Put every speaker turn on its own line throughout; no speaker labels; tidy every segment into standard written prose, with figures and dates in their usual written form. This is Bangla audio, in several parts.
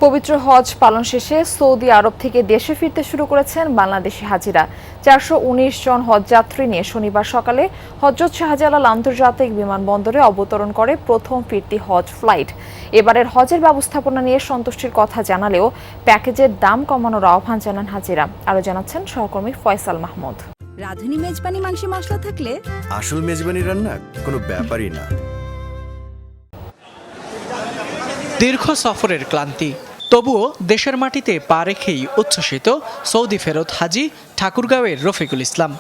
পবিত্র হজ পালন শেষে সৌদি আরব থেকে দেশে ফিরতে শুরু করেছেন বাংলাদেশি হাজিরা। ৪১৯ জন হজযাত্রী নিয়ে শনিবার সকালে হজরত শাহজালাল আন্তর্জাতিক বিমানবন্দরে অবতরণ করে প্রথম ফিরতি হজ ফ্লাইট। এবারের হজের ব্যবস্থাপনা নিয়ে সন্তুষ্টির কথা জানালেও প্যাকেজের দাম কমানোর আহ্বান জানান হাজিরা। আরও জানাচ্ছেন সহকর্মী ফয়সাল মাহমুদ।
রাঁধুনি মেজবানি মাংসে মশলা থাকলে
আসল মেজবানি রান্না কোনো ব্যাপারই না।
দীর্ঘ সফরের ক্লান্তি, তবুও দেশের মাটিতে পা রেখেই উচ্ছ্বসিত সৌদি ফেরত হাজি ঠাকুরগাঁওয়ের রফিকুল ইসলাম।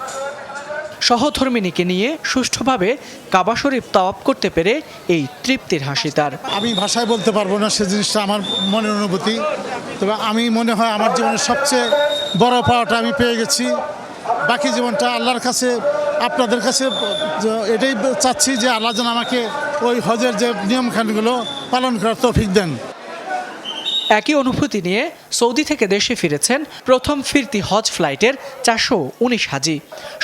সহধর্মিনীকে নিয়ে সুষ্ঠুভাবে কাবা শরীফ তাওয়াফ করতে পেরে এই তৃপ্তির হাসি তার।
আমি ভাষায় বলতে পারবো না সে জিনিসটা, আমার মনের অনুভূতি। তবে আমি মনে হয় আমার জীবনের সবচেয়ে বড় পাওয়াটা আমি পেয়ে গেছি। বাকি জীবনটা আল্লাহর কাছে, আপনাদের কাছে এটাই চাচ্ছি যে আল্লাহ যেন আমাকে ওই হজের যে নিয়মখানগুলো পালন করার তৌফিক দেন।
একই অনুভূতি নিয়ে সৌদি থেকে দেশে ফিরেছেন প্রথম ফিরতি হজ ফ্লাইটের ৪১৯ হাজি।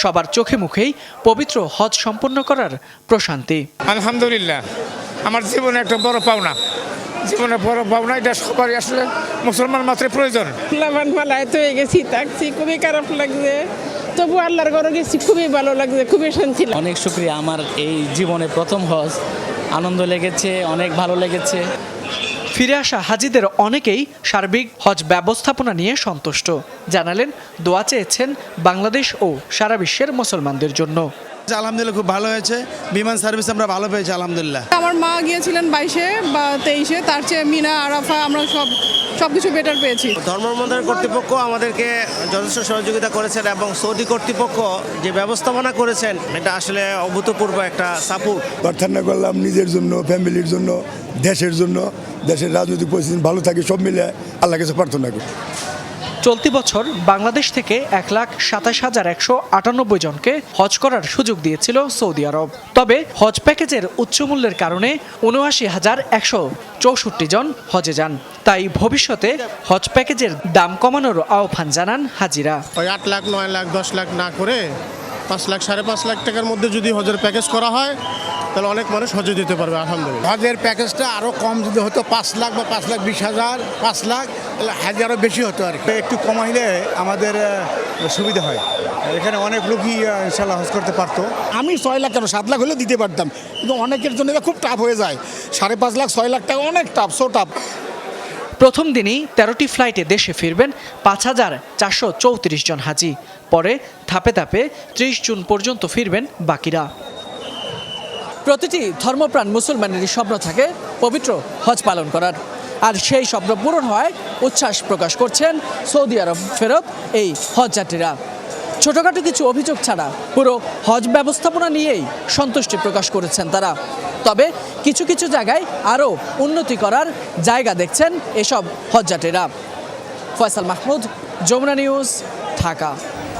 সবার চোখে মুখেই পবিত্র হজ সম্পন্ন করার প্রশান্তি।
আলহামদুলিল্লাহ, আমার জীবনে একটা বড় পাওনা, জীবনের বড় পাওনা। এটা সবারই আসলে মুসলমান মাত্রই প্রয়োজন।
হয়ে গেছি, থাকছি, খুবই খারাপ লাগছে, তবু আল্লাহর ঘরে গেছি, খুবই ভালো লাগছে, খুবই শান্তি।
অনেক শুকরিয়া, আমার এই জীবনে প্রথম হজ, আনন্দ লেগেছে, অনেক ভালো লেগেছে।
ফিরে আসা হাজিদের অনেকেই সার্বিক হজ ব্যবস্থাপনা নিয়ে সন্তুষ্ট। জানালেন দোয়া চেয়েছেন বাংলাদেশ ও সারা বিশ্বের মুসলমানদের জন্য।
আলহামদুলিল্লাহ খুব ভালো হয়েছে, বিমান সার্ভিস আমরা ভালো পেয়েছি আলহামদুলিল্লাহ।
আমার মা গিয়েছিলেন 22-এ বা 23-এ, তার চেয়ে মিনা আরাফা আমরা সবকিছু বেটার পেয়েছি।
ধর্মমন্ত্রণালয় কর্তৃপক্ষ আমাদেরকে যথেষ্ট সহযোগিতা করেছেন এবং সৌদি কর্তৃপক্ষ যে ব্যবস্থাপনা করেছেন এটা আসলে অভূতপূর্ব একটা সাপোর্ট।
প্রার্থনা করলাম নিজের জন্য, ফ্যামিলির জন্য, দেশের জন্য, দেশের রাজনৈতিক পরিস্থিতি ভালো থাকে, সব মিলে আল্লাহর কাছে প্রার্থনা করি।
চলতি বছর বাংলাদেশ থেকে ১,২৭,১৯৮ জনকে হজ করার সুযোগ দিয়েছিল সৌদি আরব। তবে হজ প্যাকেজের উচ্চ মূল্যের কারণে ৭৯,১৬৪ জন হজে যান। তাই ভবিষ্যতে হজ প্যাকেজের দাম কমানোর আহ্বান জানান হাজিরা।
ওই ৮ লাখ, ৯ লাখ, ১০ লাখ না করে ৫ লাখ, ৫.৫ লাখ টাকার মধ্যে যদি হজের প্যাকেজ করা হয় তাহলে অনেক মানুষ হজে যেতে পারবে আলহামদুলিল্লাহ।
হজের প্যাকেজটা আরও কম যদি হতো, ৫ লাখ বা ৫,২০,০০০, ৫ লাখ, তাহলে হাজি আরও বেশি হতো আর কি।
একটু কমাইলে আমাদের সুবিধা হয়। এখানে অনেক লোকই ইনশাল্লাহ হজ করতে পারতো।
আমি ৬ লাখ কেন ৭ লাখ হলেও দিতে পারতাম, কিন্তু অনেকের জন্য এটা খুব টাফ হয়ে যায়। ৫.৫ লাখ, ৬ লাখ টাকা অনেক টাফ, সো টাফ।
প্রথম দিনই ১৩টি ফ্লাইটে দেশে ফিরবেন ৫,৪৩৪ জন হাজি। পরে ধাপে ধাপে ৩০ জুন পর্যন্ত ফিরবেন বাকিরা। প্রতিটি ধর্মপ্রাণ মুসলমানেরই স্বপ্ন থাকে পবিত্র হজ পালন করার, আর সেই স্বপ্ন পূরণ হয় উচ্ছ্বাস প্রকাশ করছেন সৌদি আরব ফেরত এই হজযাত্রীরা। ছোটখাটো কিছু অভিযোগ ছাড়া পুরো হজ ব্যবস্থাপনা নিয়েই সন্তুষ্টি প্রকাশ করেছেন তারা। তবে কিছু কিছু জায়গায় আরও উন্নতি করার জায়গা দেখছেন এসব হজযাত্রীরা। ফয়সাল মাহমুদ, যমুনা নিউজ, ঢাকা।